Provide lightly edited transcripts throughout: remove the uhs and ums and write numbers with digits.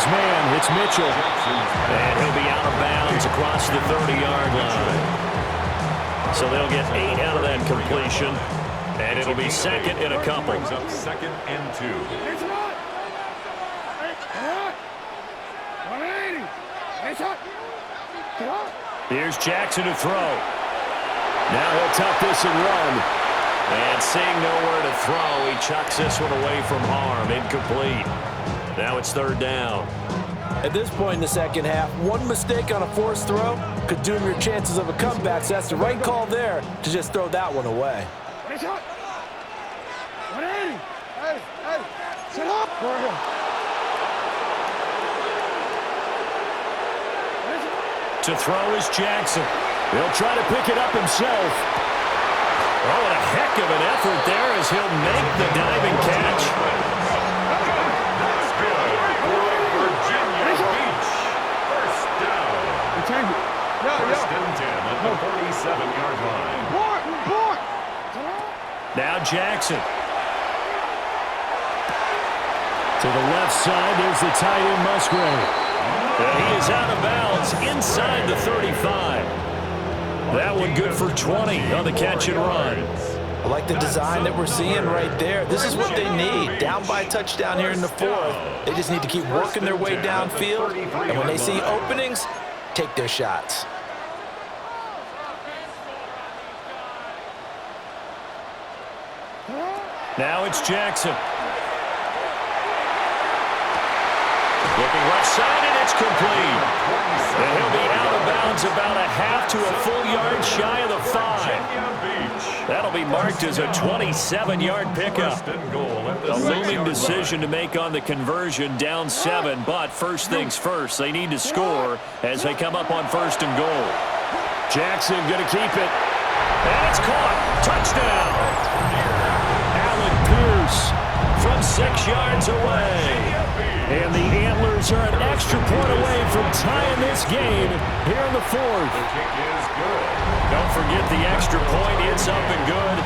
his man. It's Mitchell. And he'll be out of bounds across the 30-yard line. So they'll get 8 out of that completion. And it'll be second and a couple. Second and 2. Here's Jackson to throw. Now he'll tuck this and run. And seeing nowhere to throw, he chucks this one away from harm. Incomplete. Now it's third down. At this point in the second half, one mistake on a forced throw could doom your chances of a comeback. So that's the right call there to just throw that one away. Sit up. To throw is Jackson. He'll try to pick it up himself. Oh, and a heck of an effort there as he'll make the diving catch. That's good for Virginia Beach. First down. First and 10 at the 47-yard line. Now Jackson. To the left side, there's the tight end Musgrave. And he is out of bounds inside the 35. That one good for 20 on the catch and run. I like the design that we're seeing right there. This is what they need. Down by a touchdown here in the fourth. They just need to keep working their way downfield. And when they see openings, take their shots. Now it's Jackson. Looking left side, and it's complete. And he'll be out of bounds about a half to a full yard shy of the 5. That'll be marked as a 27-yard pickup. A looming decision to make on the conversion, down 7. But first things first, they need to score as they come up on first and goal. Jackson going to keep it. And it's caught. Touchdown. Allen Pierce from 6 yards away. And the Antlers are an extra point away from tying this game here in the fourth. The kick is good. Don't forget the extra point. It's up and good.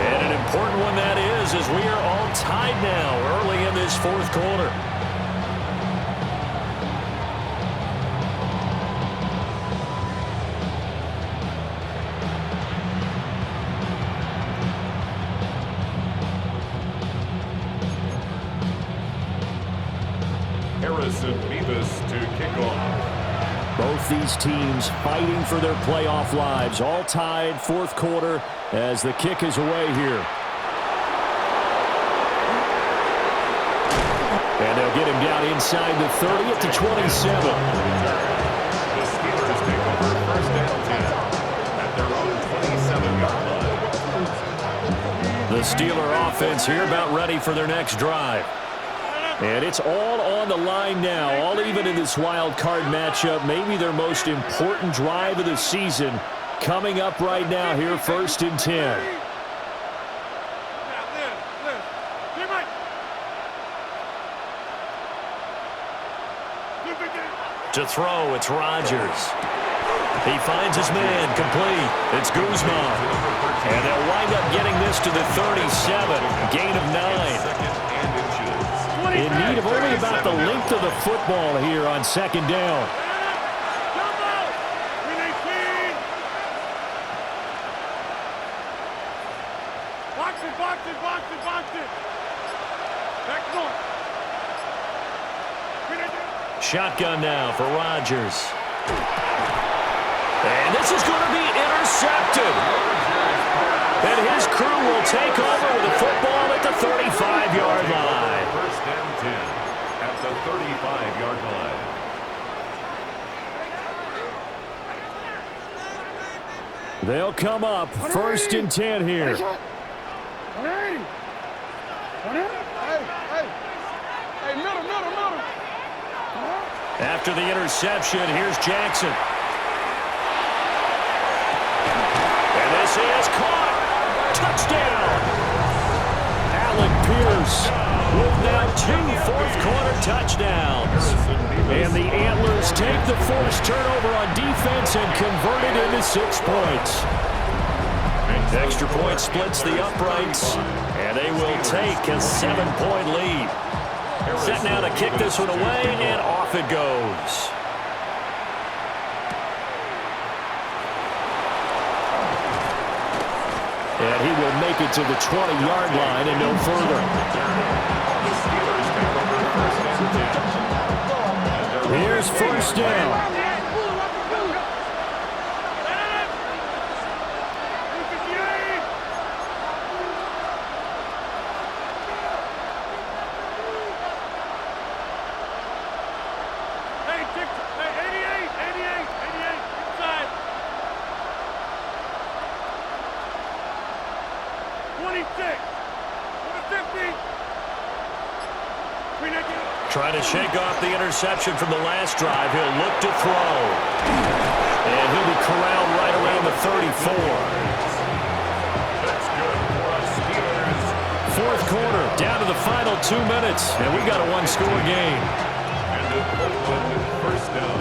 And an important one that is, as we are all tied now early in this fourth quarter. To kick off. Both these teams fighting for their playoff lives. All tied, fourth quarter, as the kick is away here. And they'll get him down inside the 30 at the 27. The Steelers take over first and 10 at their own 27-yard line. The Steeler offense here about ready for their next drive. And it's all on the line now, all even in this wild card matchup. Maybe their most important drive of the season coming up right now here, first and 10. To throw, it's Rodgers. He finds his man, complete. It's Guzman. And they'll wind up getting this to the 37, gain of 9. In need of only about the length of the football here on second down. Shotgun now for Rodgers. And this is going to be intercepted. And his crew will take over with the football at the 35-yard line. First and 10 at the 35-yard line. They'll come up first and 10 here. After the interception, here's Jackson. And this is caught. Touchdown. Allen Pierce with now 2 fourth-quarter touchdowns. And the Antlers take the forced turnover on defense and convert it into 6 points. Extra point splits the uprights, and they will take a 7-point lead. Set now to kick this one away, and off it goes. And he will make it to the 20-yard line and no further. Here's first down. Trying to shake off the interception from the last drive. He'll look to throw. And he'll be corralled right around the 34. That's good for us Steelers. Fourth quarter, down to the final 2 minutes. And we got a one-score game. And a first down.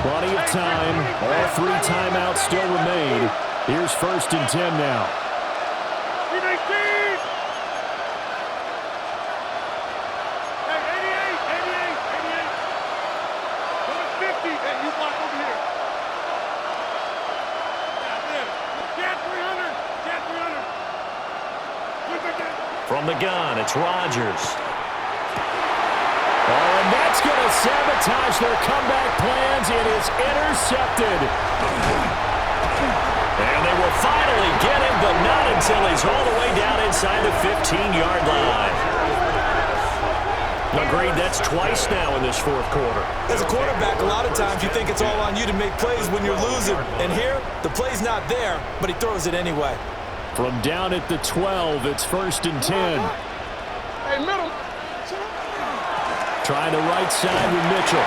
Plenty of time. All 3 timeouts still remain. Here's first and 10 now. From the gun, it's Rodgers. Oh, and that's going to sabotage their comeback plans. It is intercepted. And they will finally get him, but not until he's all the way down inside the 15-yard line. Agreed, that's twice now in this fourth quarter. As a quarterback, a lot of times you think it's all on you to make plays when you're losing. And here, the play's not there, but he throws it anyway. From down at the 12, it's first and 10. Hey, middle. Trying to right side with Mitchell.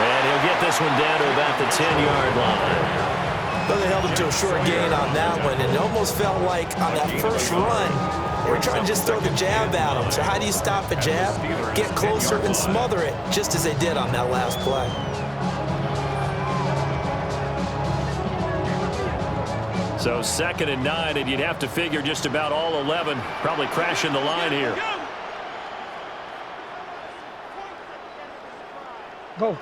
And he'll get this one down to about the 10-yard line. Well, they held him to a short gain on that one, and it almost felt like on that first run, they were trying to just throw the jab at him. So how do you stop a jab? Get closer and smother it, just as they did on that last play. So 2nd and 9, and you'd have to figure just about all 11 probably crashing the line here. Go.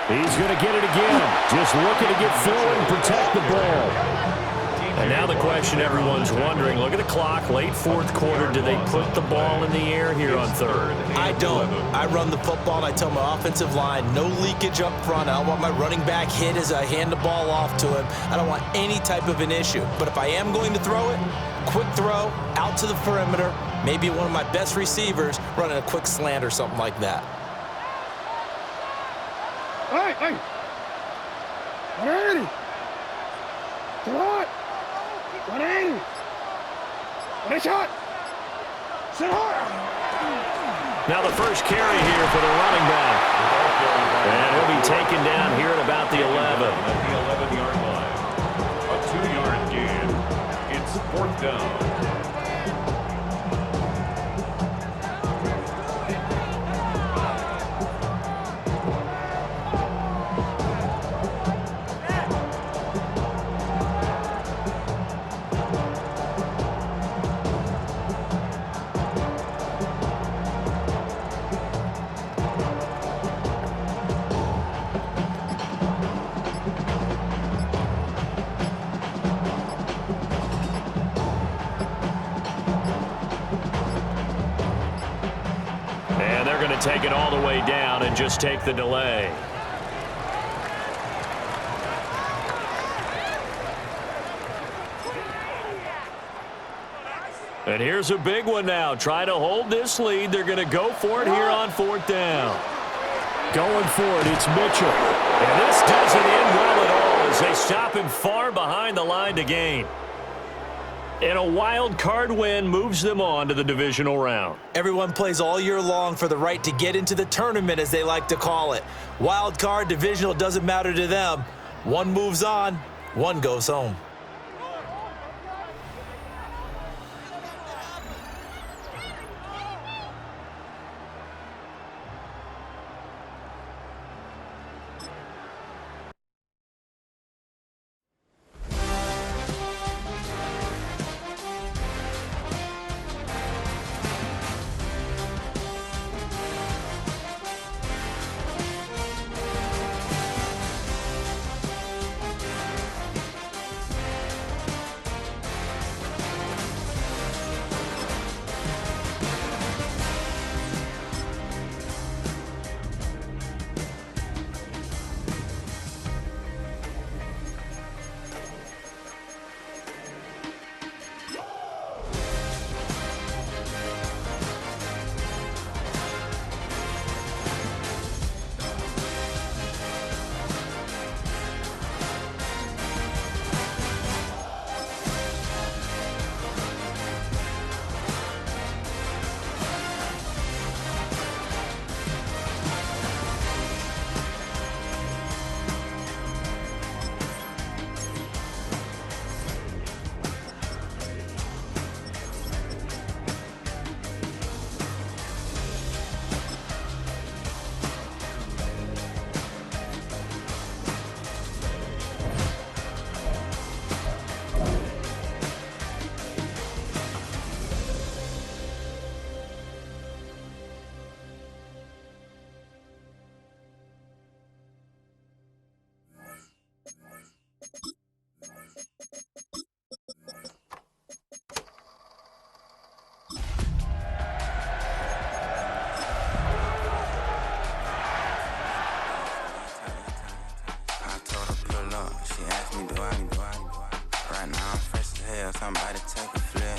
He's going to get it again. Just looking to get forward and protect the ball. And now the question everyone's wondering, look at the clock, late fourth quarter, do they put the ball in the air here on third? I don't. I run the football, and I tell my offensive line, no leakage up front. I don't want my running back hit as I hand the ball off to him. I don't want any type of an issue. But if I am going to throw it, quick throw, out to the perimeter, maybe one of my best receivers running a quick slant or something like that. Hey. 180. Throw it. 180. Nice shot. Sit hard. Now the first carry here for the running back. And he'll be taken down here at about the 11. At the 11-yard line. A 2-yard gain. It's fourth down. Take it all the way down and just take the delay. And here's a big one now. Try to hold this lead. They're going to go for it here on fourth down. Going for it, it's Mitchell. And this doesn't end well at all as they stop him far behind the line to gain. And a wild card win moves them on to the divisional round. Everyone plays all year long for the right to get into the tournament, as they like to call it. Wild card, divisional, doesn't matter to them. One moves on, one goes home. somebody take a flip.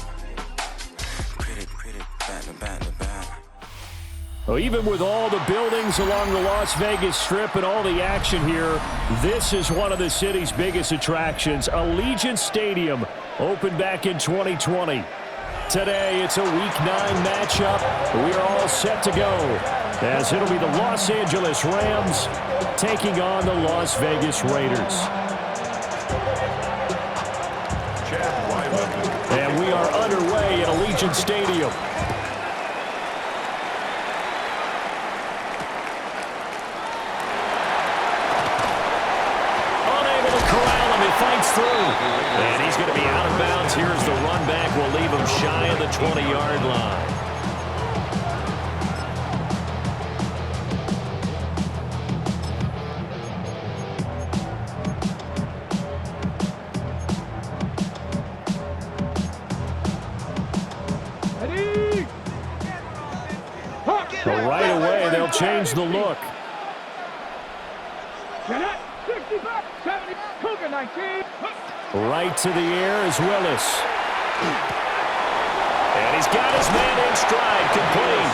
Pretty, back to back. Well, even with all the buildings along the Las Vegas Strip and all the action here, this is one of the city's biggest attractions. Allegiant Stadium opened back in 2020. Today, it's a Week 9 matchup. We are all set to go, as it'll be the Los Angeles Rams taking on the Las Vegas Raiders. And we are underway at Allegiant Stadium. Fights through, and he's going to be out of bounds. Here's the run back. Will leave him shy of the 20-yard line. So right away, they'll change the look. Right to the air is Willis. And he's got his man in stride, complete.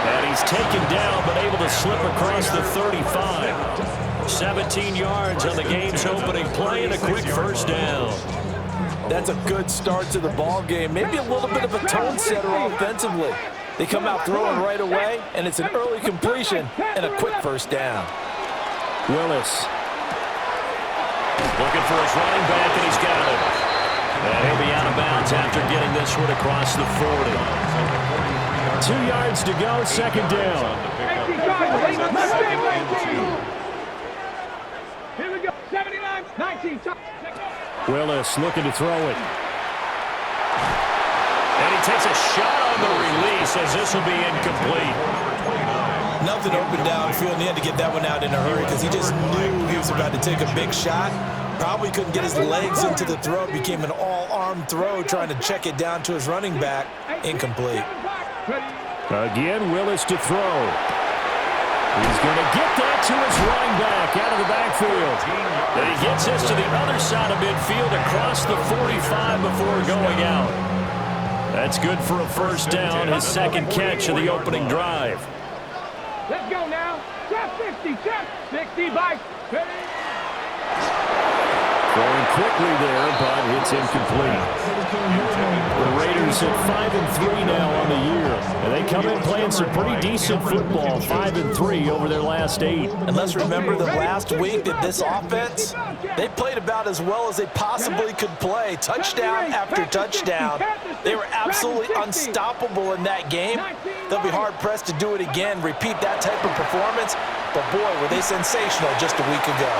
And he's taken down, but able to slip across the 35. 17 yards on the game's opening play and a quick first down. That's a good start to the ball game. Maybe a little bit of a tone setter offensively. They come out throwing right away, and it's an early completion and a quick first down. Willis looking for his running back, and he's got it. And he'll be out of bounds after getting this one across the 40. 2 yards to go, second down. Here we go, 79-19. Willis looking to throw it. And he takes a shot on the release, as this will be incomplete. Nothing open downfield, and he had to get that one out in a hurry because he just knew he was about to take a big shot. Probably couldn't get his legs into the throw. Became an all-arm throw, trying to check it down to his running back. Incomplete. Again, Willis to throw. He's going to get that to his running back out of the backfield. And he gets this to the other side of midfield across the 45 before going out. That's good for a first down, his second catch of the opening drive. Let's go now. Check 50, check 60 by 50. Going quickly there, but it's incomplete. The Raiders at 5-3 now on the year. And they come in playing some pretty decent football, 5-3 over their last 8. And let's remember that last week that this offense, they played about as well as they possibly could play. Touchdown after touchdown. They were absolutely unstoppable in that game. They'll be hard-pressed to do it again, repeat that type of performance. But boy, were they sensational just a week ago.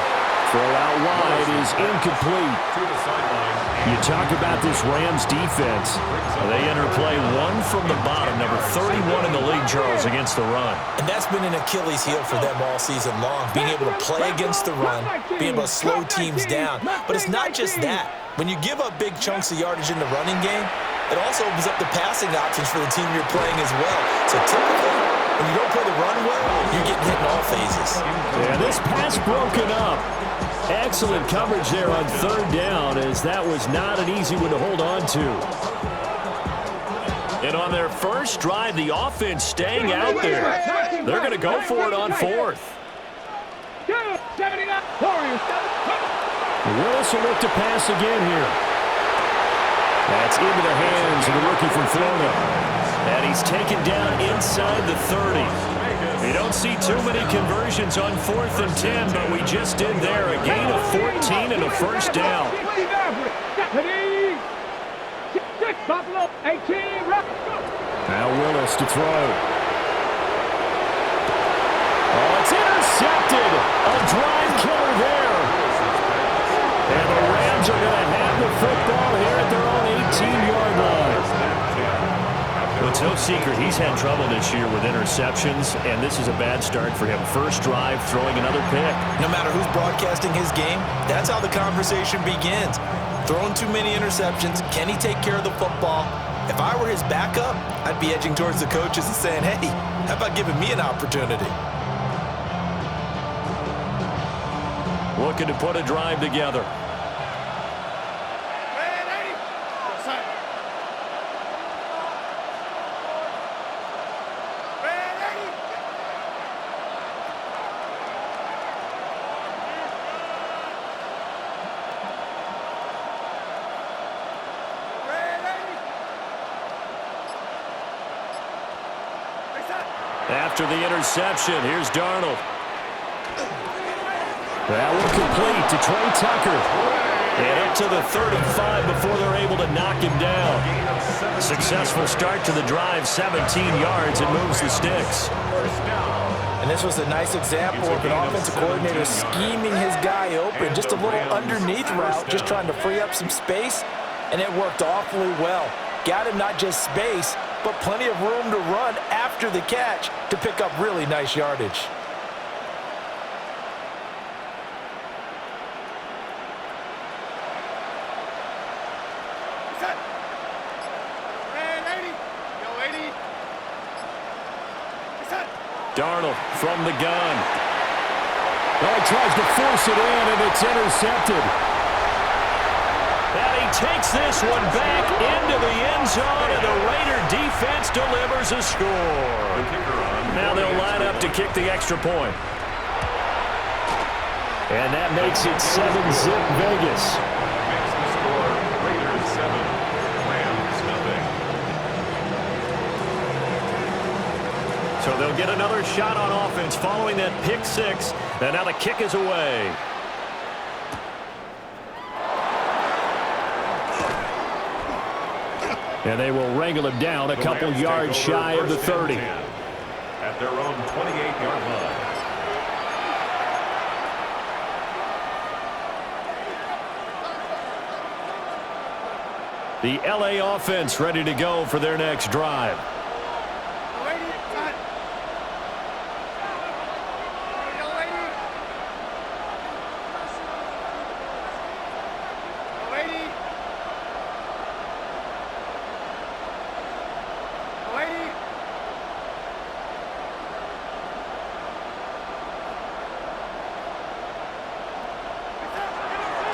Throw out wide is incomplete. You talk about this Rams defense. They enter play one from the bottom, number 31 in the league, Charles, against the run. And that's been an Achilles heel for them all season long, being able to play against the run, being able to slow teams down. But it's not just that. When you give up big chunks of yardage in the running game, it also opens up the passing options for the team you're playing as well. So typically, when you don't play the run well, you're getting hit in all phases. Yeah, this pass broken up. Excellent coverage there on third down, as that was not an easy one to hold on to. And on their first drive, the offense staying out there. They're going to go for it on fourth. Willis will look to pass again here. That's into the hands of the rookie from Florida. And he's taken down inside the 30. You don't see too many conversions on 4th and 10, but we just did there. A gain of 14 and a first down. Now Willis to throw. Oh, it's intercepted. A drive killer there. And the Rams are going to have the football here at their own 18-yard line. Well, it's no secret he's had trouble this year with interceptions, and this is a bad start for him. First drive, throwing another pick. No matter who's broadcasting his game, that's how the conversation begins. Throwing too many interceptions, can he take care of the football? If I were his backup, I'd be edging towards the coaches and saying, hey, how about giving me an opportunity? Looking to put a drive together. After the interception, here's Darnold. That one complete to Trey Tucker. And up to the 35 before they're able to knock him down. Successful start to the drive, 17 yards, and moves the sticks. And this was a nice example of an offensive coordinator scheming his guy open. Just a little underneath route, just trying to free up some space, and it worked awfully well. Got him not just space, but plenty of room to run after the catch to pick up really nice yardage. Darnold from the gun. Well, he tries to force it in, and it's intercepted. And he takes this one back into the end zone, and the Raider defense delivers a score. Now they'll line up to kick the extra point. And that makes it 7-zip Vegas. Makes the score Raiders 7, Rams nothing. So they'll get another shot on offense following that pick six. And now the kick is away. And they will wrangle him down a couple yards shy of the 30. At their own 28-yard line. The LA offense ready to go for their next drive.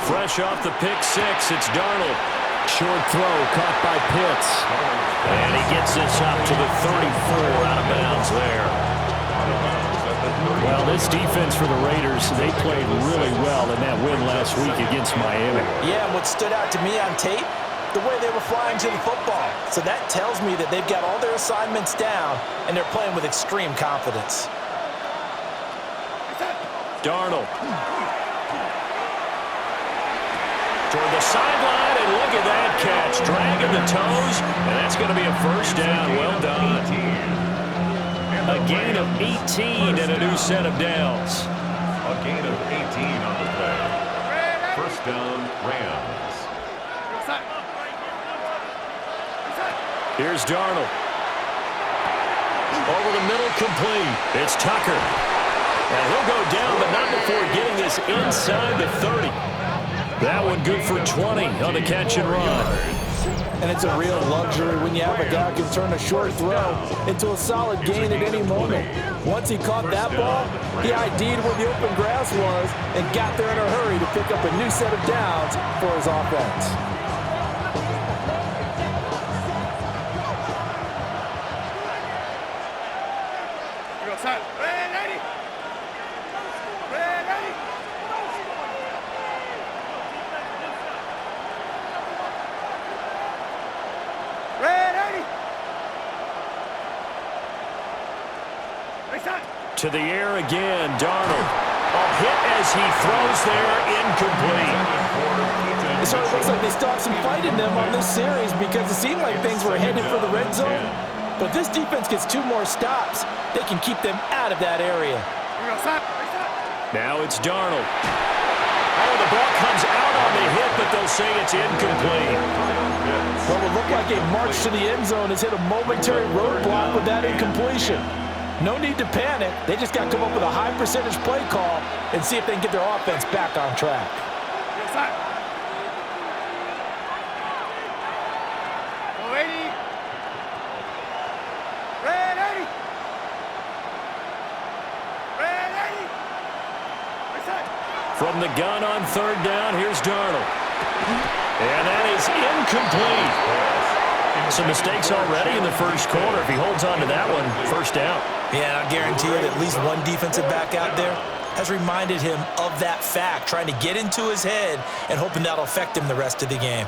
Fresh off the pick six, it's Darnold. Short throw caught by Pitts. And he gets this up to the 34, out of bounds there. Well, this defense for the Raiders, they played really well in that win last week against Miami. Yeah, and what stood out to me on tape, the way they were flying to the football. So that tells me that they've got all their assignments down, and they're playing with extreme confidence. Darnold. Toward the sideline, and look at that catch. Dragging the toes, and that's going to be a first down. Well done. A gain of 18 and a new set of downs. A gain of 18 on the play. First down, Rams. Here's Darnold. Over the middle, complete. It's Tucker. And he'll go down, but not before getting this inside the 30. That one good for 20 on the catch and run. And it's a real luxury when you have a guy who can turn a short throw into a solid gain at any moment. Once he caught that ball, he ID'd where the open grass was and got there in a hurry to pick up a new set of downs for his offense. To the air again, Darnold. A hit as he throws there, incomplete. It sort of looks like they still have some fight in them on this series because it seemed like things were headed for the red zone. But this defense gets 2 more stops. They can keep them out of that area. Now it's Darnold. Oh, the ball comes out on the hit, but they'll say it's incomplete. Well, it looked like a march to the end zone has hit a momentary roadblock with that incompletion. No need to panic. They just got to come up with a high percentage play call and see if they can get their offense back on track. From the gun on third down, here's Darnold. And that is incomplete. Some mistakes already in the first quarter. If he holds on to that one, first down. Yeah, I guarantee you that at least one defensive back out there has reminded him of that fact, trying to get into his head and hoping that'll affect him the rest of the game.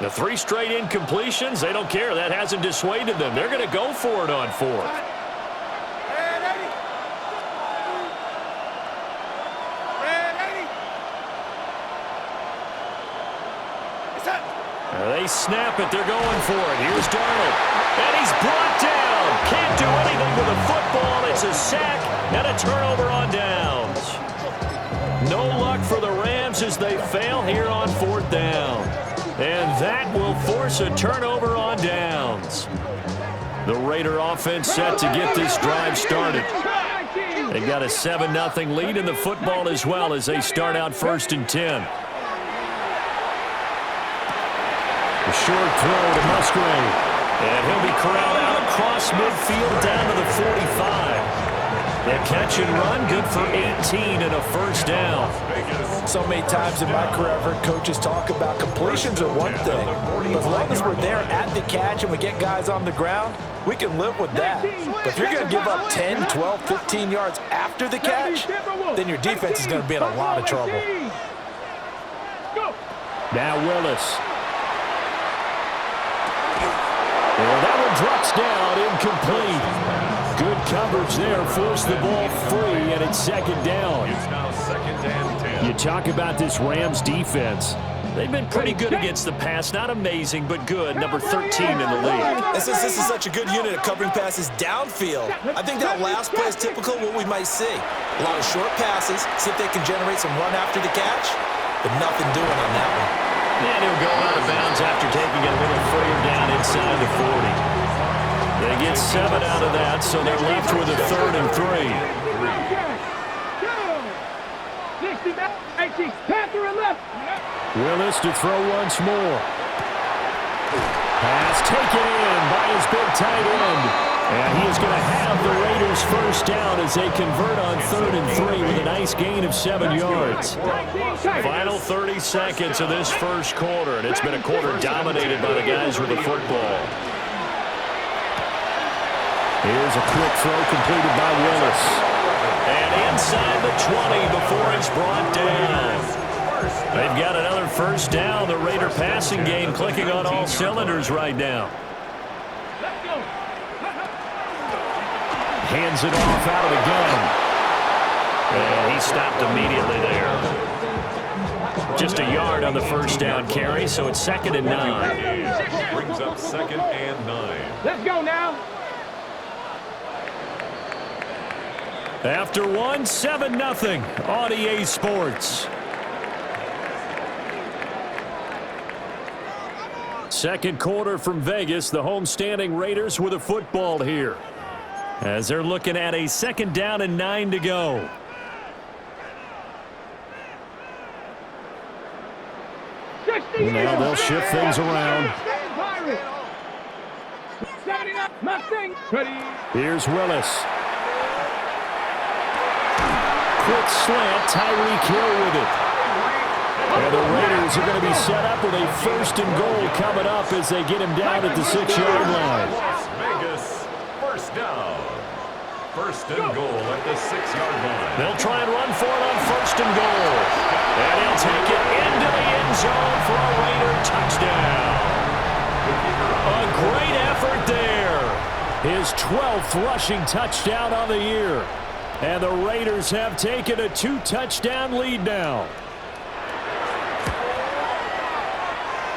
The 3 straight incompletions, they don't care. That hasn't dissuaded them. They're going to go for it on 4th. They snap it. They're going for it. Here's Darnold. And he's brought down. Can't do anything with the football. It's a sack and a turnover on downs. No luck for the Rams as they fail here on 4th down. And that will force a turnover on downs. The Raider offense set to get this drive started. They've got a 7-0 lead in the football as well as they start out 1st and 10. A short throw to Musgrave. And he'll be corralled out across midfield down to the 45. The catch and run, good for 18 and a 1st down. So many times in my career I've heard coaches talk about completions are one thing. But as long as we're there at the catch and we get guys on the ground, we can live with that. But if you're going to give up 10, 12, 15 yards after the catch, then your defense is going to be in a lot of trouble. Now Willis. Well, that one drops down, incomplete. Good coverage there, forced the ball free, and it's 2nd down. It's now 2nd and 10. You talk about this Rams defense. They've been pretty good against the pass. Not amazing, but good. Number 13 in the league. This is such a good unit of covering passes downfield. I think that last play is typical of what we might see. A lot of short passes, see if they can generate some run after the catch, but nothing doing on that one. And he'll go out of bounds after taking it a little further down inside the 40. They get 7 out of that, so they're left with a 3rd and 3. Willis to throw once more. Pass taken in by his big tight end. And he is going to have the Raiders 1st down as they convert on 3rd and 3 with a nice gain of 7 yards. Final 30 seconds of this 1st quarter, and it's been a quarter dominated by the guys with the football. Here's a quick throw completed by Willis. And inside the 20 before it's brought down. They've got another 1st down. The Raider passing game clicking on all cylinders right now. Hands it off out of the gun. And he stopped immediately there. Just a yard on the 1st down carry, so it's 2nd and 9. Brings up 2nd and 9. Let's go now. After one, 7-0 on EA Sports. 2nd quarter from Vegas. The homestanding Raiders with a football here, as they're looking at a 2nd down and 9 to go. Now they'll shift things around. Here's Willis. Quick slant, Tyreek Hill with it. And the Raiders are going to be set up with a 1st and goal coming up as they get him down at the 6-yard line. Las Vegas, 1st down. 1st and goal at the 6-yard line. They'll try and run for it on 1st and goal. And he'll take it into the end zone for a Raider touchdown. A great effort there. His 12th rushing touchdown on the year. And the Raiders have taken a 2-touchdown lead now.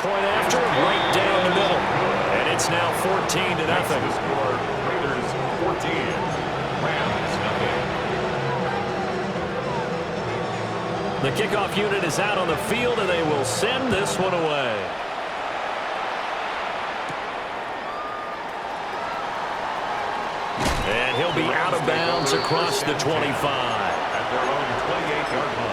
Point after, right down the middle. And it's now 14-0. The score, Raiders 14, Rams nothing. The kickoff unit is out on the field, and they will send this one away. And he'll be out of bounds across the 25. At their own 28-yard line.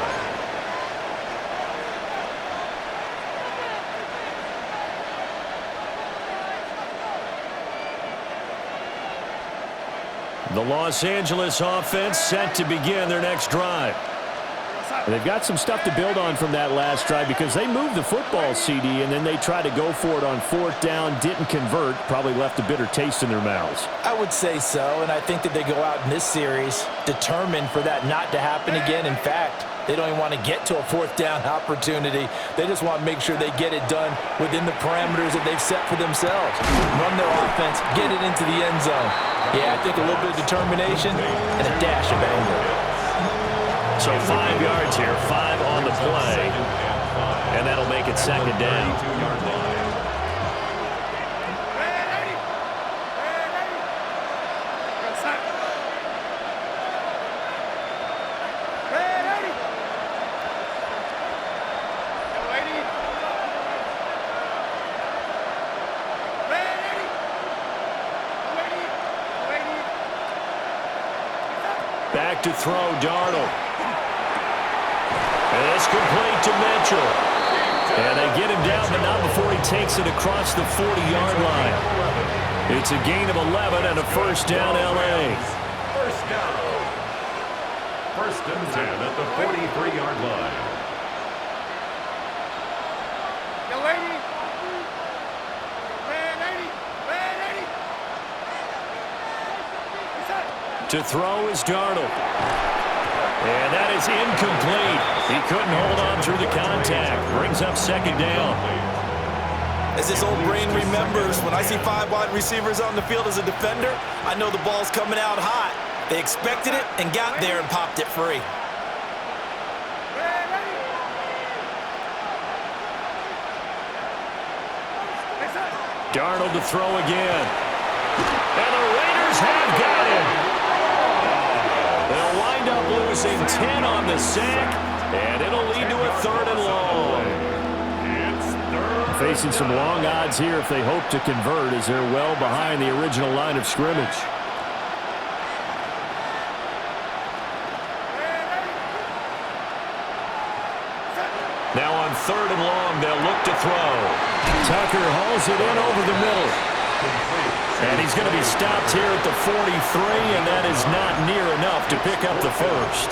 The Los Angeles offense set to begin their next drive. And they've got some stuff to build on from that last drive because they moved the football, CD, and then they tried to go for it on 4th down, didn't convert, probably left a bitter taste in their mouths. I would say so, and I think that they go out in this series determined for that not to happen again. In fact, they don't even want to get to a 4th down opportunity. They just want to make sure they get it done within the parameters that they've set for themselves. Run their offense, get it into the end zone. Yeah, I think a little bit of determination and a dash of anger. So 5 yards here, 5 on the play, and that'll make it 2nd down. Back to throw, Darnold. And it's complete to Mitchell. And they get him down, but not before he takes it across the 40-yard line. It's a gain of 11 and a first down, L.A. First down. First and 10 at the 43-yard line. Yo, 80. Man 80. To throw is Darnold. And that is incomplete. He couldn't hold on through the contact. Brings up second down. As his old brain remembers, when I see 5 wide receivers on the field as a defender, I know the ball's coming out hot. They expected it and got there and popped it free. Darnold to throw again. And the Raiders have got him. They'll wind up losing 10 on the sack, and it'll lead to a 3rd and long. Facing some long odds here if they hope to convert, as they're well behind the original line of scrimmage. Now on 3rd and long, they'll look to throw. Tucker hauls it in over the middle. And he's going to be stopped here at the 43, and that is not near enough to pick up the first.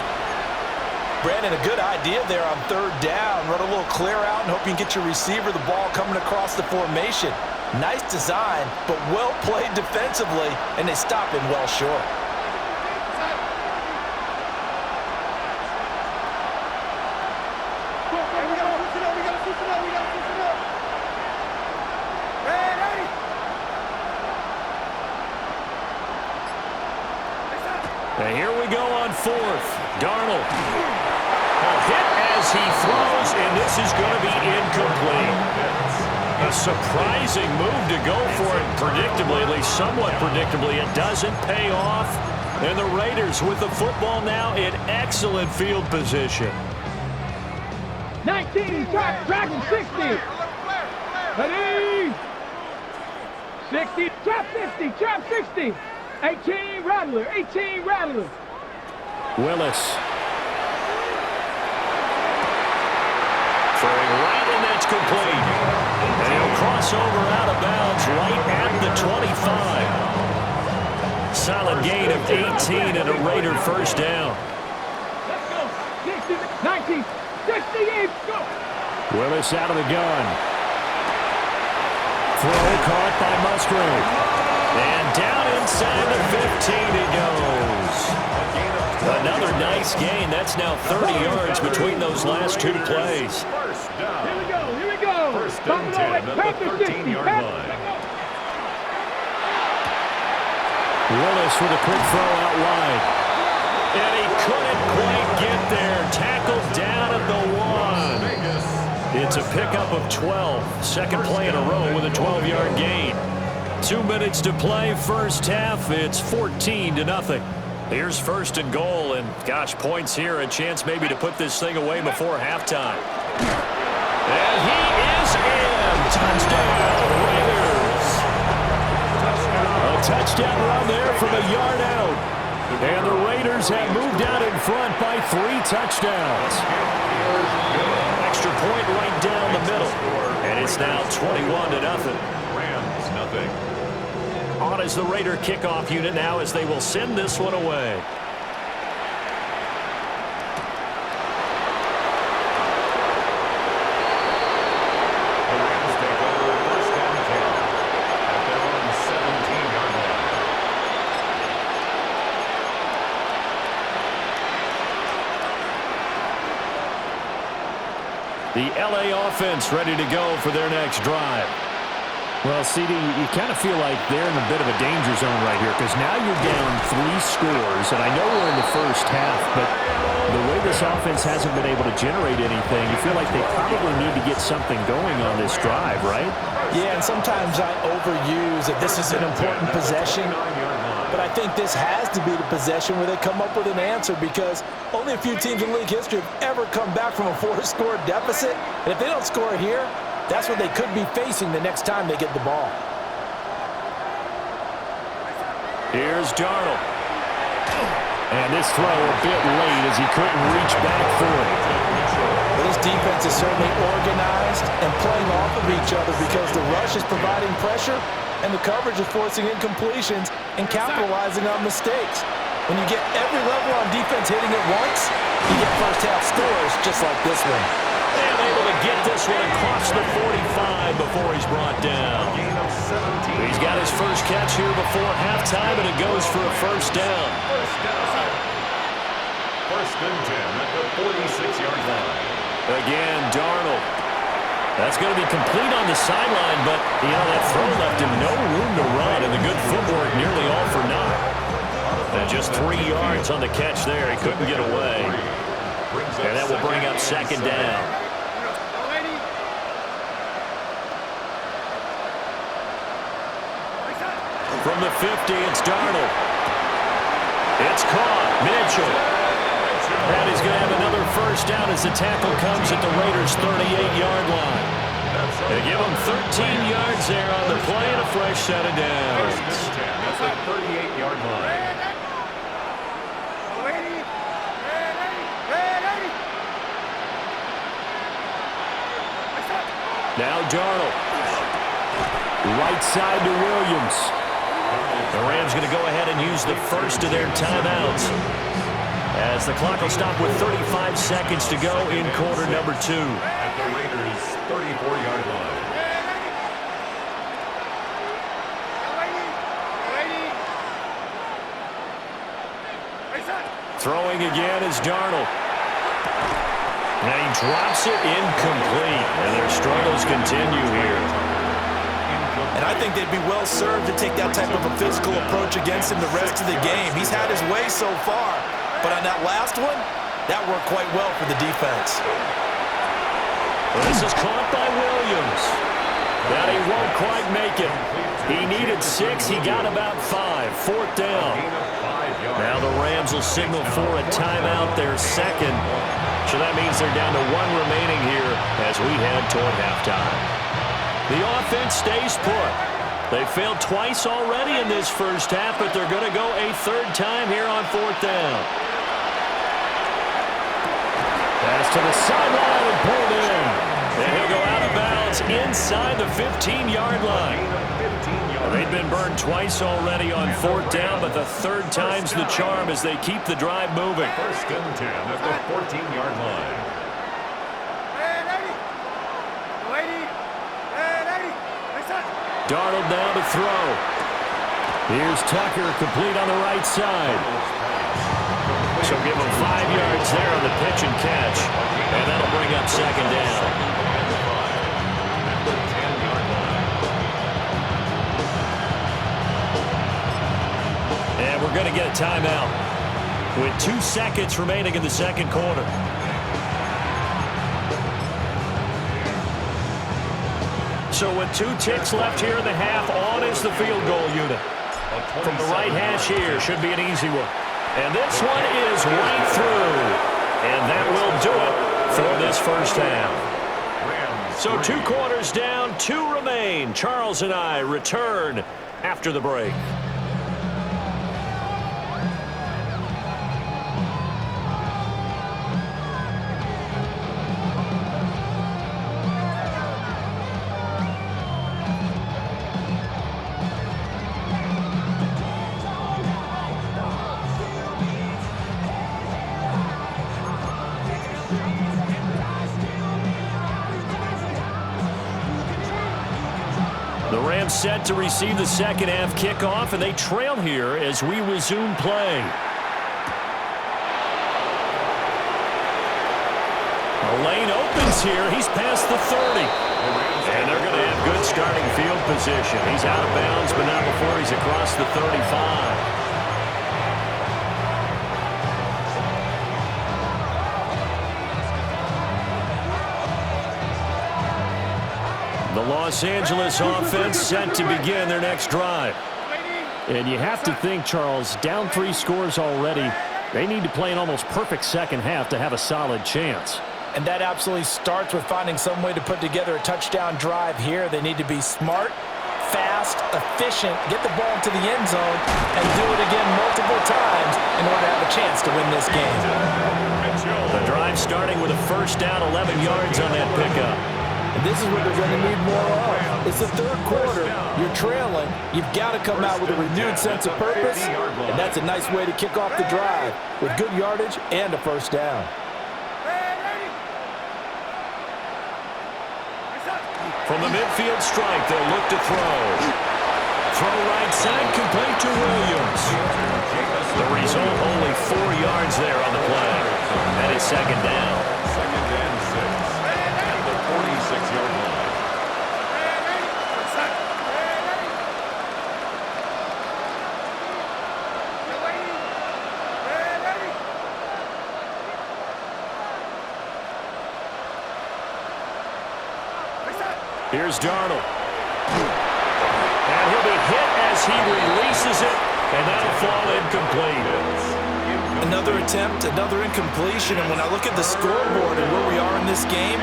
Brandon, a good idea there on 3rd down. Run a little clear out and hope you can get your receiver the ball coming across the formation. Nice design, but well played defensively, and they stop him well short. And here we go on 4th. Darnold. A hit as he throws, and this is going to be incomplete. A surprising move to go for it predictably, at least somewhat predictably. It doesn't pay off. And the Raiders with the football now in excellent field position. 19, track 60. Ready? 60, trap 50, trap 60. 18, Rattler, 18, Rattler. Willis. Throwing right, and that's complete. And he'll cross over out of bounds right at the 25. Solid gain of 18 and a Raider first down. Let's go. 60, 19, 68, go. Willis out of the gun. Throw caught by Musgrave. And down inside the 15 he goes. Another nice gain. That's now 30 yards between those last 2 plays. First down. Here we go, here we go. First and 10 at the 13-yard line. Willis with a quick throw out wide. And he couldn't quite get there. Tackled down at the 1. It's a pickup of 12. Second play in a row with a 12-yard gain. 2 minutes to play first half. It's 14-0. Here's 1st and goal, and gosh, points here, a chance maybe to put this thing away before halftime. And he is in. Touchdown, Raiders. A touchdown run there from a yard out. And the Raiders have moved out in front by 3 touchdowns. Extra point right down the middle. And it's now 21-0. Rams, nothing. On is the Raider kickoff unit now as they will send this one away. The Rams take over first and 10 at their own 17-yard line. The LA offense ready to go for their next drive. Well, CD, you kind of feel like they're in a bit of a danger zone right here because now you're down 3 scores, and I know we're in the first half, but the way this offense hasn't been able to generate anything, you feel like they probably need to get something going on this drive, right? Yeah, and sometimes I overuse that this is an important possession, but I think this has to be the possession where they come up with an answer because only a few teams in league history have ever come back from a 4-score deficit, and if they don't score here, that's what they could be facing the next time they get the ball. Here's Darnold. And this throw a bit late as he couldn't reach back for it. Well, this defense is certainly organized and playing off of each other because the rush is providing pressure and the coverage is forcing incompletions and capitalizing on mistakes. When you get every level on defense hitting at once, you get first-half scores just like this one. And able to get this one across the 45 before he's brought down. He's got his first catch here before halftime, and it goes for a first down. First and 10 at the 46-yard line. Again, Darnold. That's going to be complete on the sideline, but, that throw left him no room to run, and the good footwork nearly all for naught. And just 3 yards on the catch there. He couldn't get away. And that will bring up second down. From the 50, it's Darnold. It's caught. Mitchell. And he's going to have another first down as the tackle comes at the Raiders' 38-yard line. They give him 13 yards there on the play and a fresh set of downs. That's the 38-yard line. Now Darnold. Right side to Williams. The Rams going to go ahead and use the first of their timeouts, as the clock will stop with 35 seconds to go in quarter number 2. At the Raiders' 34-yard line. Throwing again is Darnold. And he drops it incomplete. And their struggles continue here. And I think they'd be well served to take that type of a physical approach against him the rest of the game. He's had his way so far. But on that last one, that worked quite well for the defense. Well, this is caught by Williams. But he won't quite make it. He needed 6. He got about 5. Fourth down. Now the Rams will signal for a timeout, their second. So that means they're down to 1 remaining here as we head toward halftime. The offense stays put. They failed twice already in this first half, but they're going to go a third time here on fourth down. Pass to the sideline and pulled in. And he'll go out of bounds inside the 15-yard line. They've been burned twice already on fourth down, but the third time's the charm as they keep the drive moving. First and 10 at the 14-yard line. Darnold now to throw. Here's Tucker, complete on the right side. So give him 5 yards there on the pitch and catch. And that'll bring up second down. And we're going to get a timeout with 2 seconds remaining in the second quarter. So with 2 ticks left here in the half, on is the field goal unit. From the right hash here, should be an easy one. And this one is right through. And that will do it for this first half. So 2 quarters down, 2 remain. Charles and I return after the break. The Rams set to receive the second half kickoff, and they trail here as we resume play. The lane opens here. He's past the 30. And they're going to have good starting field position. He's out of bounds, but not before he's across the 35. The Los Angeles offense set to begin their next drive. And you have to think, Charles, down 3 scores already. They need to play an almost perfect second half to have a solid chance. And that absolutely starts with finding some way to put together a touchdown drive here. They need to be smart, fast, efficient, get the ball into the end zone, and do it again multiple times in order to have a chance to win this game. The drive starting with a first down, 11 yards on that pickup. And this is what they're going to need more of. It's the third quarter. You're trailing. You've got to come out with a renewed sense of purpose, and that's a nice way to kick off the drive with good yardage and a first down. From the midfield strike, they'll look to throw. Throw right side, complete to Williams. The result, only 4 yards there on the play. And it's second down. Second and 6 at the 46-yard line. Here's Darnold. And he'll be hit as he releases it, and that'll fall incomplete. Another attempt, another incompletion, and when I look at the scoreboard and where we are in this game,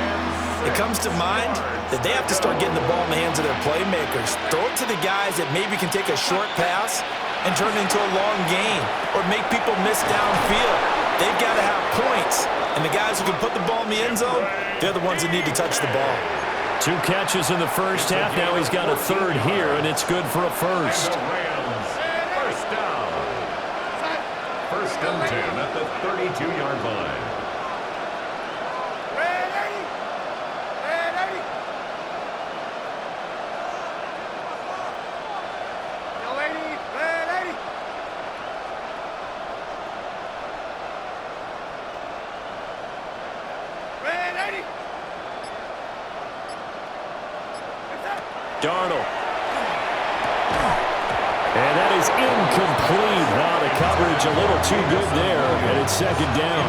it comes to mind that they have to start getting the ball in the hands of their playmakers. Throw it to the guys that maybe can take a short pass and turn it into a long gain or make people miss downfield. They've got to have points, and the guys who can put the ball in the end zone, they're the ones that need to touch the ball. 2 catches in the first half. Now he's got a third here, and it's good for a first. First down. First and 10 at the 32-yard line. Darnold. And that is incomplete. Now the coverage a little too good there, and it's second down.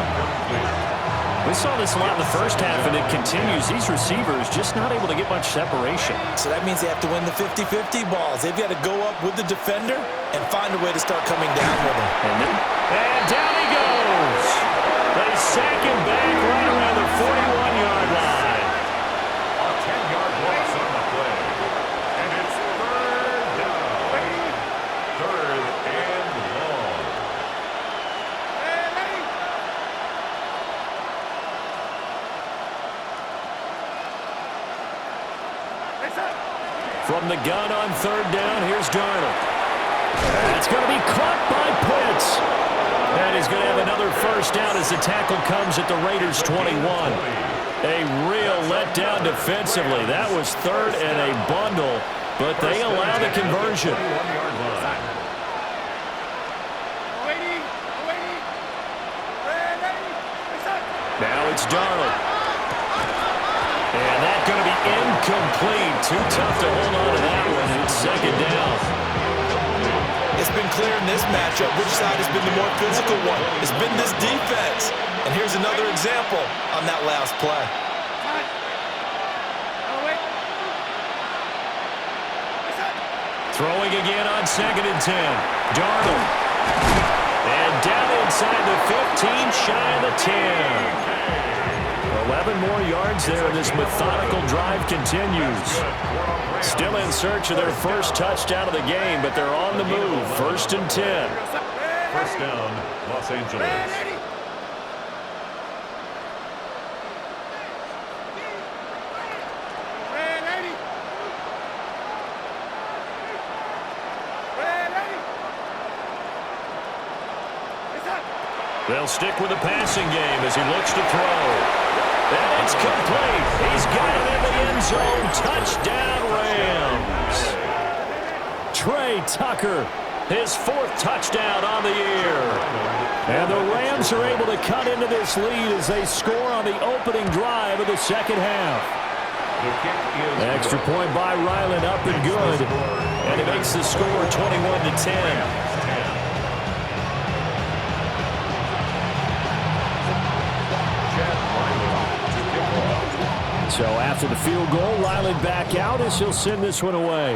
We saw this a lot in the first half, and it continues. These receivers just not able to get much separation. So that means they have to win the 50-50 balls. They've got to go up with the defender and find a way to start coming down with him. And down he goes. They sack him back right around the 41-yard line. A 10-yard loss on the play. And it's third down. Third and long. From the gun on third down, here's Darnold. It's going to be caught by Pitts. And he's going to have another first down as the tackle comes at the Raiders' 21. A real letdown defensively. That was third and a bundle, but they allow the conversion. Now it's Darnold. And that's going to be incomplete. Too tough to hold on to that one. It's second down. It's been clear in this matchup which side has been the more physical one. It's been this defense. And here's another example on that last play. Throwing again on second and 10. Darnold. And down inside the 15, shy of the 10. 11 more yards there, and this methodical drive continues. Still in search of their first touchdown of the game, but they're on the move. First and 10. First down, Los Angeles. They'll stick with the passing game as he looks to throw. And it's complete. He's got it in the end zone. Touchdown, Rams. Trey Tucker, his 4th touchdown on the year. And the Rams are able to cut into this lead as they score on the opening drive of the second half. Extra point by Ryland, up and good. And it makes the score 21-10. So after the field goal, Ryland back out as he'll send this one away.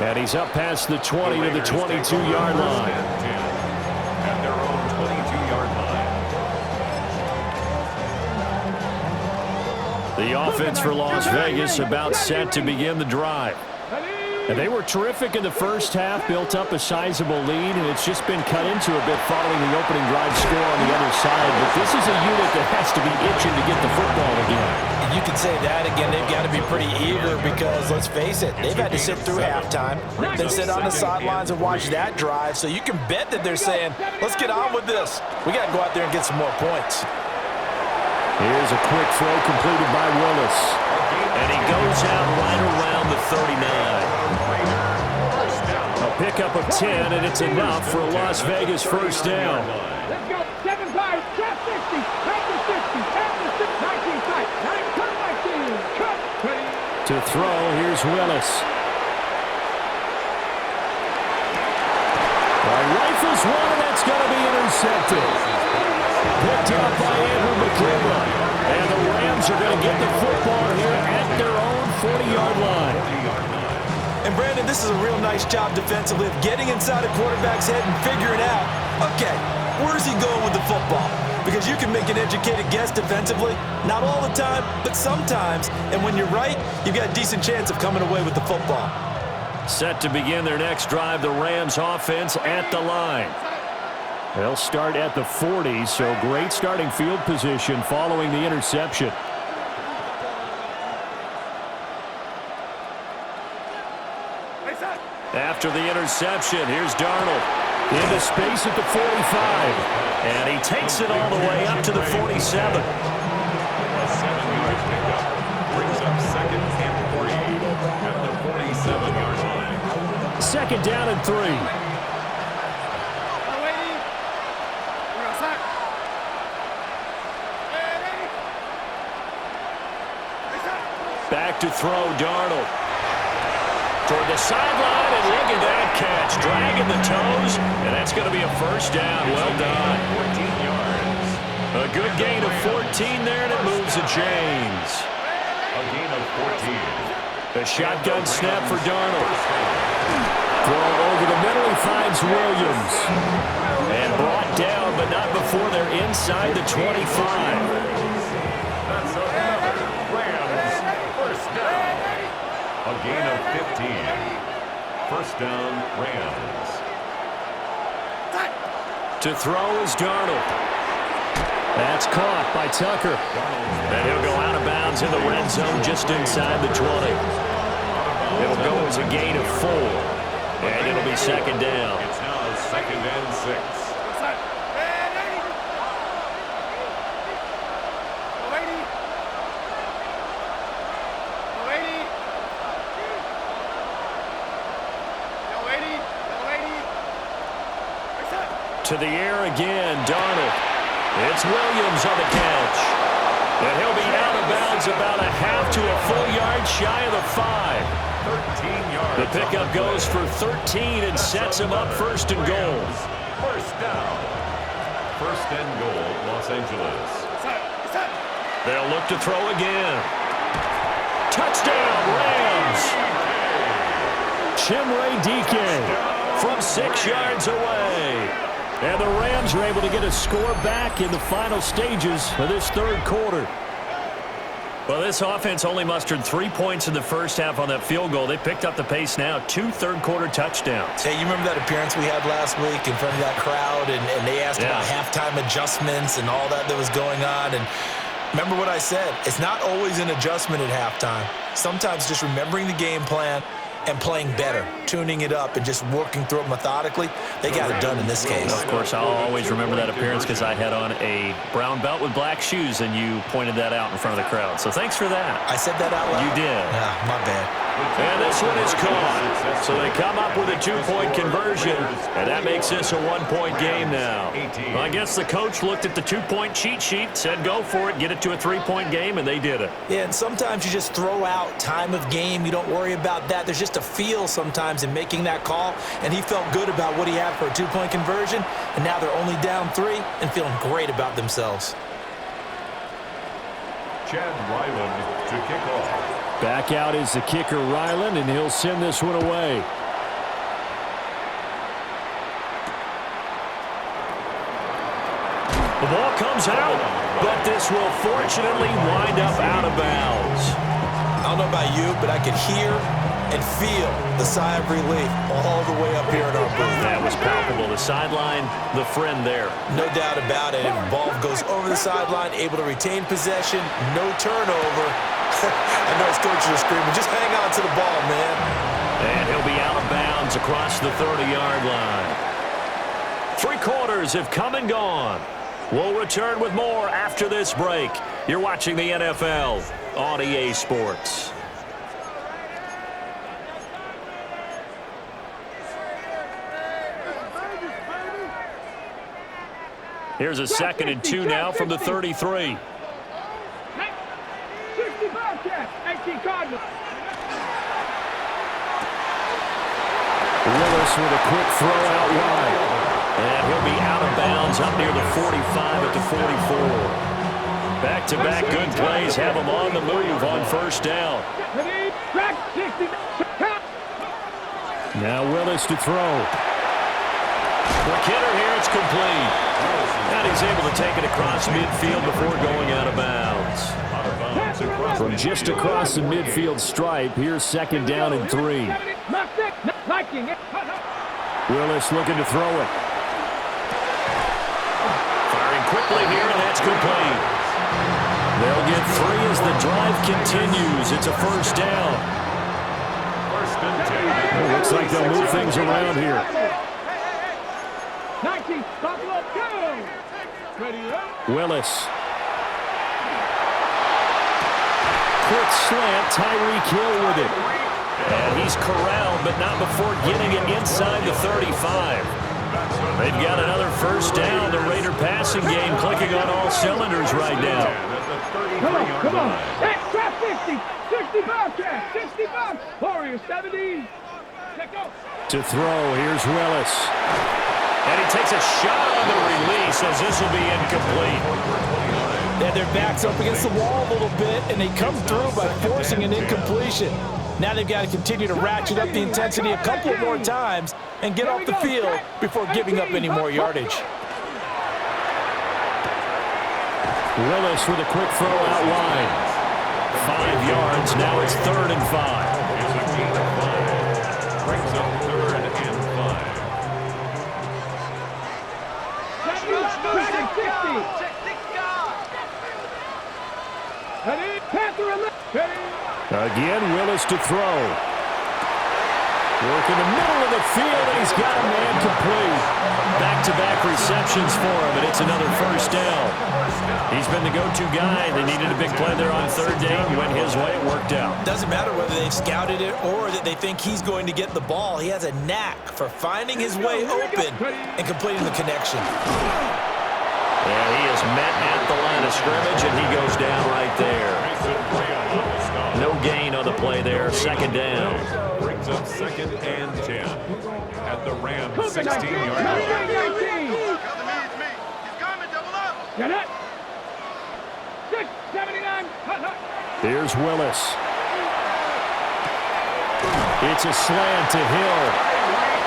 And he's up past the 20 to the 22-yard line. At their own 22-yard line. The offense for Las Vegas about set to begin the drive. And they were terrific in the first half, built up a sizable lead, and it's just been cut into a bit following the opening drive score on the other side. But this is a unit that has to be itching to get the football again. And you could say that again. They've got to be pretty eager because, let's face it, they've had to sit through halftime, then sit on the sidelines and watch that drive. So you can bet that they're saying, let's get on with this. We got to go out there and get some more points. Here's a quick throw completed by Willis. And he goes out right around the 39. A pickup of 10, and it's enough for a Las Vegas first down. Let's go. 7-5. Trap 60. Trap to 60. Trap to 19 tight. 9 cut by 2. Cut. To throw, here's Willis. Rifles one, and that's going to be intercepted. Picked up by Andrew McClellan. And the Rams are going to get the football here at their own 40-yard line. And, Brandon, this is a real nice job defensively of getting inside a quarterback's head and figuring out, okay, where's he going with the football? Because you can make an educated guess defensively, not all the time, but sometimes. And when you're right, you've got a decent chance of coming away with the football. Set to begin their next drive, the Rams offense at the line. They'll start at the 40, so great starting field position following the interception. After the interception, here's Darnold. Into space at the 45. And he takes it all the way up to the 47. A 7-yard pickup brings up second and 40 at the 47-yard line. Second down and 3. Back to throw, Darnold. Toward the sideline, and look at that catch. Dragging the toes, and that's going to be a first down. Well done. 14 yards. A good gain of 14 there, and it moves the chains. A gain of 14. A shotgun snap for Darnold. Throw over the middle, he finds Williams. And brought down, but not before they're inside the 25. That's another Rams first down. A gain of 15. First down, Rams. To throw is Darnold. That's caught by Tucker. And he'll go out of bounds in the red zone just inside the 20. It'll go as a gain of 4. And it'll be second down. It's now second and 6. To the air again, Darnold. It's Williams on the catch. And he'll be out of bounds about a half to a full yard shy of the 5. 13 yards. The pickup goes for 13 and sets him up first and goal. First down. First and goal, Los Angeles. They'll look to throw again. Touchdown, Rams. Chimere Dike from 6 yards away. And the Rams are able to get a score back in the final stages of this third quarter. Well, this offense only mustered 3 points in the first half on that field goal. They picked up the pace now, 2 third-quarter touchdowns. Hey, you remember that appearance we had last week in front of that crowd, and they asked about halftime adjustments and all that was going on, and remember what I said, it's not always an adjustment at halftime. Sometimes just remembering the game plan and playing better, tuning it up, and just working through it methodically. They got it done in this case. Of course, I'll always remember that appearance because I had on a brown belt with black shoes, and you pointed that out in front of the crowd. So thanks for that. I said that out loud? You did. Yeah, my bad. And this one is caught. So they come up with a 2-point conversion, and that makes this a 1-point game now. Well, I guess the coach looked at the 2-point cheat sheet, said go for it, get it to a 3-point game, and they did it. Yeah, and sometimes you just throw out time of game. You don't worry about that. There's just a feel sometimes in making that call, and he felt good about what he had for a 2-point conversion, and now they're only down 3 and feeling great about themselves. Chad Ryland to kick off. Back out is the kicker, Ryland, and he'll send this one away. The ball comes out, but this will fortunately wind up out of bounds. I don't know about you, but I could hear and feel the sigh of relief all the way up here in our booth. That was palpable. The sideline, the friend there. No doubt about it. If the ball goes over the sideline, able to retain possession, no turnover. I know his coaches are screaming, just hang on to the ball, man. And he'll be out of bounds across the 30-yard line. 3 quarters have come and gone. We'll return with more after this break. You're watching the NFL on EA Sports. Here's a 2nd and 2 now from the 33. Willis with a quick throw out wide. And he'll be out of bounds up near the 45 at the 44. Back-to-back good plays have him on the move on first down. Now Willis to throw. Quick hitter here, it's complete. And he's able to take it across midfield before going out of bounds. From just across the midfield stripe, here's 2nd down and 3. Willis looking to throw it. Firing quickly here, and that's complete. They'll get 3 as the drive continues. It's a first down. Well, looks like they'll move things around here. Willis. Quick slant, Tyreek Hill with it. And he's corralled, but not before getting it inside the 35. They've got another first down. The Raider passing game clicking on all cylinders right now. Come on. Extra 50. 60 bucks. 60 bucks. Warriors 70. To throw, here's Willis. And he takes a shot on the release as this will be incomplete. They had their backs up against the wall a little bit, and they come through by forcing an incompletion. Now they've got to continue to ratchet up the intensity a couple more times and get off the field before giving up any more yardage. Willis with a quick throw out wide. 5 yards. Now it's 3rd and 5. Brings up 3rd and 5. Again, Willis to throw. Work in the middle of the field, and he's got a man complete. Back-to-back receptions for him, and it's another first down. He's been the go-to guy. They needed a big play there on 3rd down. Went his way. It worked out. Doesn't matter whether they've scouted it or that they think he's going to get the ball. He has a knack for finding his way open and completing the connection. And he is met at the line of scrimmage, and he goes down right there. No gain on the play there. 2nd down. Brings up 2nd and 10 at the Rams 16-yard line. Get it. 679. Here's Willis. It's a slant to Hill.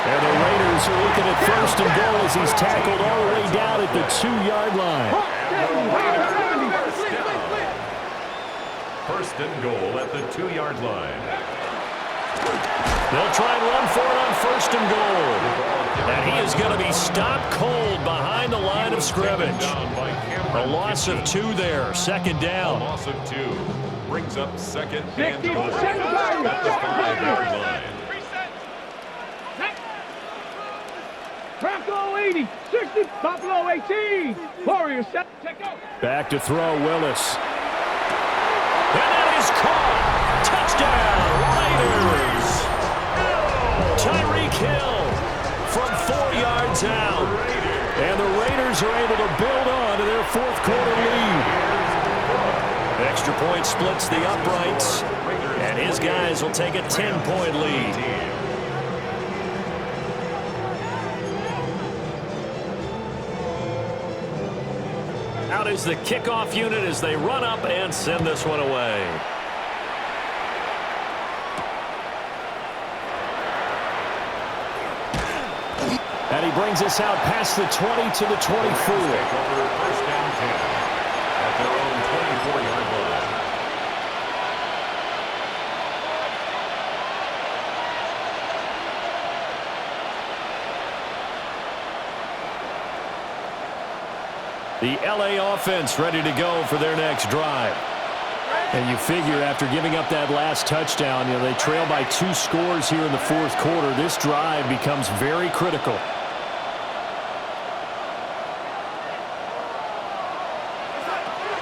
And the Raiders are looking at 1st and goal as he's tackled all the way down at the 2-yard line. 1st and goal at the 2-yard line. They'll try and run for it on 1st and goal. And he is going to be stopped cold behind the line of scrimmage. A loss of 2 there. 2nd down. A loss of 2 brings up 2nd and goal at the 5-yard line. Bronco 80, 60, Buffalo 18. Warriors set. Back to throw, Willis. And that is caught. Touchdown, Raiders. Tyreek Hill from 4 yards out. And the Raiders are able to build on to their 4th quarter lead. Extra point splits the uprights. And his guys will take a 10-point lead. Out is the kickoff unit as they run up and send this one away. And he brings us out past the 20 to the 24. 1st and 10 at their own 24-yard line. The LA offense ready to go for their next drive. And you figure after giving up that last touchdown, they trail by 2 scores here in the fourth quarter. This drive becomes very critical.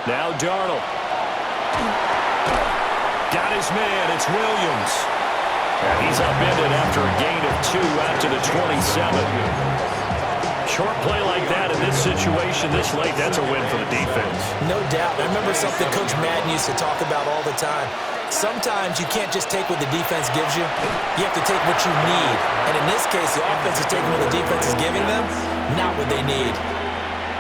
Now Darnold. Got his man. It's Williams. And he's upended after a gain of 2 out to the 27. Short play like that in this situation this late, that's a win for the defense. No doubt. I remember something Coach Madden used to talk about all the time. Sometimes you can't just take what the defense gives you. You have to take what you need. And in this case, the offense is taking what the defense is giving them, not what they need.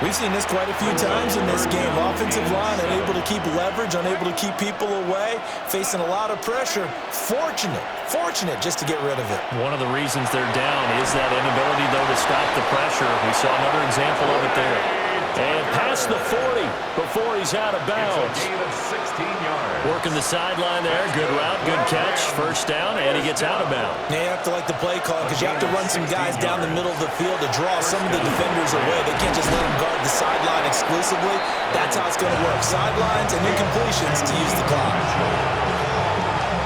We've seen this quite a few times in this game. Offensive line unable to keep leverage, unable to keep people away, facing a lot of pressure. Fortunate just to get rid of it. One of the reasons they're down is that inability, though, to stop the pressure. We saw another example of it there. And past the 40 before he's out of bounds. It's a gain of 16 yards. Working the sideline there. Good route, good catch. First down, and he gets out of bounds. Yeah, you have to like the play call because you have to run some guys down the middle of the field to draw some of the defenders away. They can't just let them guard the sideline exclusively. That's how it's going to work. Sidelines and incompletions to use the clock.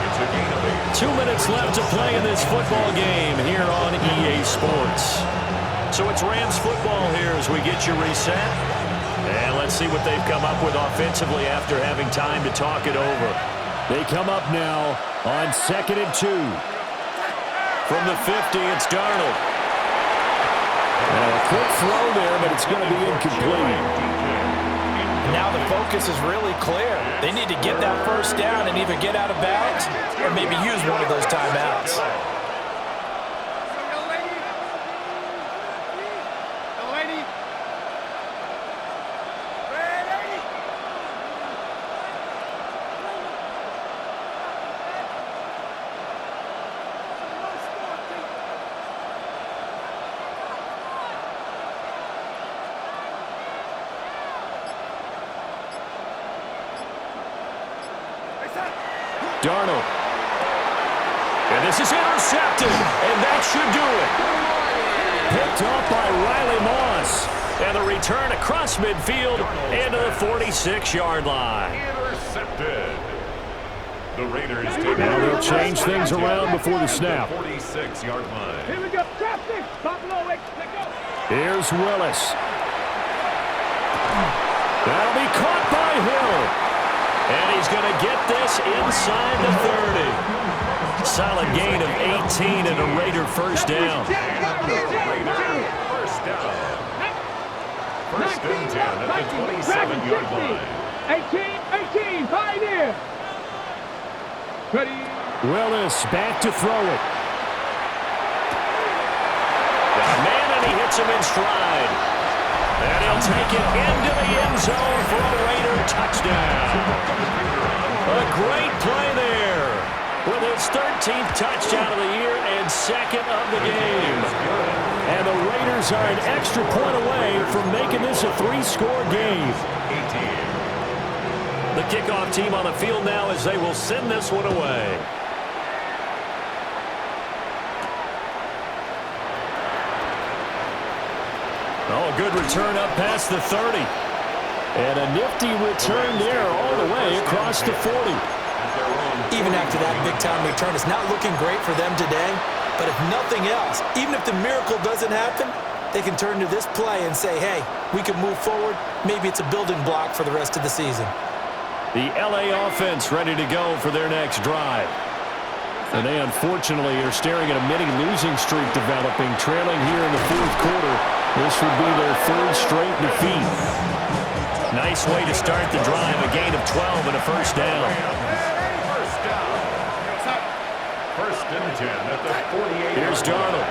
It's a gain of 8. 2 minutes left to play in this football game here on EA Sports. So it's Rams football here as we get you reset. And let's see what they've come up with offensively after having time to talk it over. They come up now on 2nd and 2. From the 50, it's Darnold. And a quick throw there, but it's going to be incomplete. Now the focus is really clear. They need to get that first down and either get out of bounds or maybe use one of those timeouts. Darnold. And this is intercepted, and that should do it. Picked off by Riley Moss. And the return across midfield into the 46-yard line. Intercepted. The Raiders take Now they'll change things around before the snap. 46-yard line. Here we go. Drop 6. Buffalo X. Let's go. Here's Willis. That'll be caught by Hill. And he's going to get this inside the 30. Solid gain of 18 and a Raider first down. First down. First and 10 at the 27-yard line. 18, pioneer. Ready. Willis back to throw it. Got a man, and he hits him in stride. And he'll take it into the end zone for a Raider touchdown. A great play there with his 13th touchdown of the year and second of the game. And the Raiders are an extra point away from making this a 3-score game. 18. The kickoff team on the field now as they will send this one away. Oh, good return up past the 30. And a nifty return there all the way across the 40. Even after that big-time return, it's not looking great for them today. But if nothing else, even if the miracle doesn't happen, they can turn to this play and say, hey, we can move forward. Maybe it's a building block for the rest of the season. The LA offense ready to go for their next drive. And they unfortunately are staring at a mini losing streak developing, trailing here in the fourth quarter. This would be their 3rd straight defeat. Nice way to start the drive, a gain of 12 and a first down. First and 10 at the 48. Here's Darnold.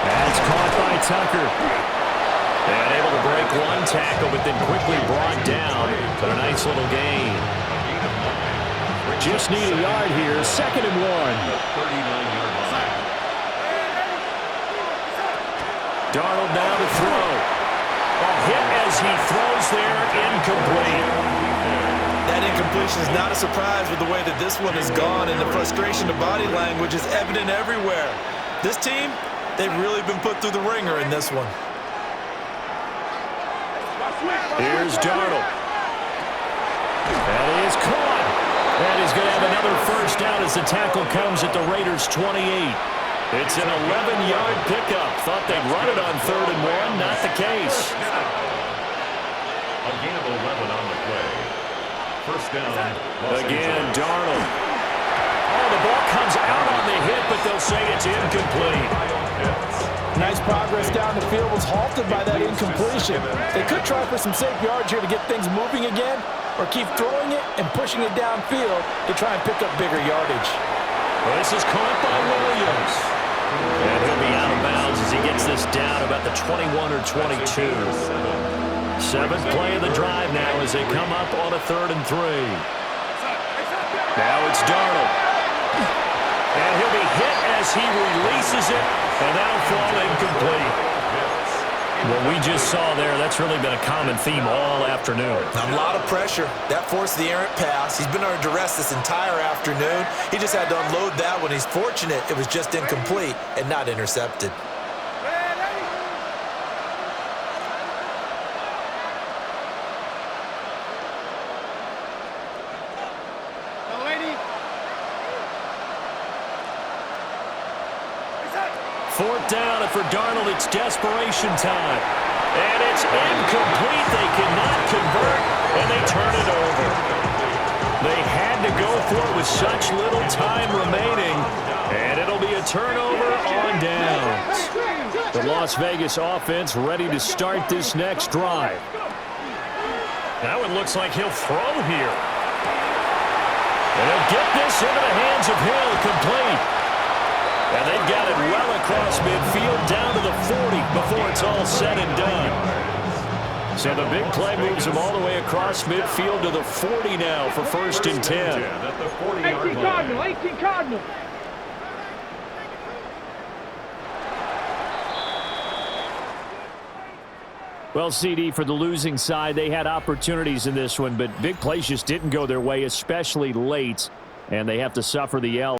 That's caught by Tucker. And able to break one tackle, but then quickly brought down. But a nice little gain. Just need a yard here, 2nd and 1. 39-yard line. Darnold now to throw. A hit as he throws there, incomplete. That incompletion is not a surprise with the way that this one has gone, and the frustration of body language is evident everywhere. This team, they've really been put through the ringer in this one. Here's Darnold. That is caught. And he's going to have another first down as the tackle comes at the Raiders' 28. It's an 11-yard pickup. Thought they'd run it on 3rd and 1. Not the case. A gain of 11 on the play. First down. Again, Darnold. Oh, the ball comes out on the hit, but they'll say it's incomplete. Nice progress down the field was halted by that incompletion. They could try for some safe yards here to get things moving again, or keep throwing it and pushing it downfield to try and pick up bigger yardage. Well, this is caught by Williams. And he'll be out of bounds as he gets this down about the 21 or 22. 7th play of the drive now as they come up on a 3rd and 3. Now it's Darnold. And he'll be hit as he releases it, and that'll fall incomplete. What we just saw there, that's really been a common theme all afternoon. A lot of pressure. That forced the errant pass. He's been under duress this entire afternoon. He just had to unload that one. He's fortunate it was just incomplete and not intercepted. Fourth down, and for Darnold, it's desperation time. And it's incomplete. They cannot convert, and they turn it over. They had to go for it with such little time remaining, and it'll be a turnover on downs. The Las Vegas offense ready to start this next drive. Now it looks like he'll throw here. And he'll get this into the hands of Hill, complete. And they've got it well across midfield down to the 40 before it's all said and done. So the big play moves them all the way across midfield to the 40 now for 1st and 10. 18 Cardinal, 18 Cardinal. Well, CD, for the losing side, they had opportunities in this one, but big plays just didn't go their way, especially late, and they have to suffer the L.